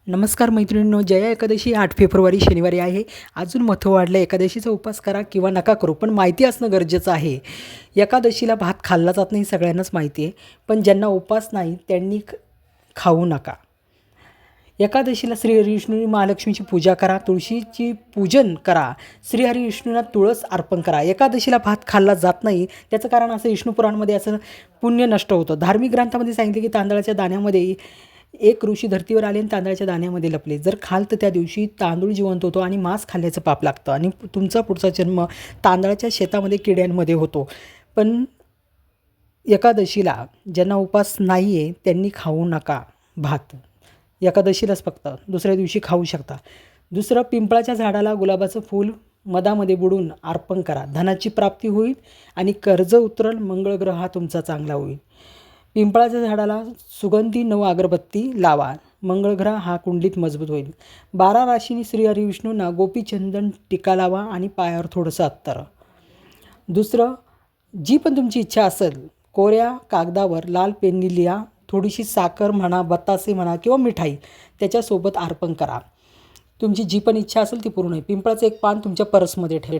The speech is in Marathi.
नमस्कार मैत्रिणींनो, जया एकादशी 8 फेब्रुवारी शनिवारी आहे. अजून महत्त्व वाढलं. एकादशीचा उपवास करा किंवा नका करू, पण माहिती असणं गरजेचं आहे. एकादशीला भात खाल्ला जात नाही, सगळ्यांनाच माहिती आहे. पण ज्यांना उपवास नाही त्यांनी खाऊ नका. एकादशीला श्रीहरिविष्णू महालक्ष्मीची पूजा करा, तुळशीची पूजन करा, श्रीहरिविष्णूंना तुळस अर्पण करा. एकादशीला भात खाल्ला जात नाही त्याचं कारण असं, विष्णू पुराणामध्ये असं पुण्य नष्ट होतं. धार्मिक ग्रंथामध्ये सांगितले की तांदळाच्या दाण्यामध्ये एक ऋषी धर्तीवर आले आणि तांदळाच्या दाण्यामध्ये लपले. जर खाल तर त्या दिवशी तांदूळ जिवंत होतो आणि मांस खाल्ल्याचं पाप लागतं आणि तुमचा पुढचा जन्म तांदळाच्या शेतामध्ये किड्यांमध्ये होतो. पण एकादशीला ज्यांना उपवास नाही आहे त्यांनी खाऊ नका भात. एकादशीलाच फक्त, दुसऱ्या दिवशी खाऊ शकता. दुसरं, पिंपळाच्या झाडाला गुलाबाचं फूल मधामध्ये बुडून अर्पण करा. धनाची प्राप्ती होईल आणि कर्ज उतरल. मंगळग्रह हा तुमचा चांगला होईल. पिंपळाच्या झाडाला सुगंधी 9 अगरबत्ती लावा. मंगळग्रह हा कुंडलीत मजबूत होईल. 12 राशींनी श्रीहरिविष्णूंना गोपीचंदन टिका लावा आणि पायावर थोडंसं अत्तर. दुसरं, जी पण तुमची इच्छा असेल, कोऱ्या कागदावर लाल पेननी लिहा. थोडीशी साखर म्हणा, बतासे म्हणा किंवा मिठाई त्याच्यासोबत अर्पण करा. तुमची जी पण इच्छा असेल ती पूर्ण होईल. पिंपळाचं एक पान तुमच्या पर्समध्ये ठेवा.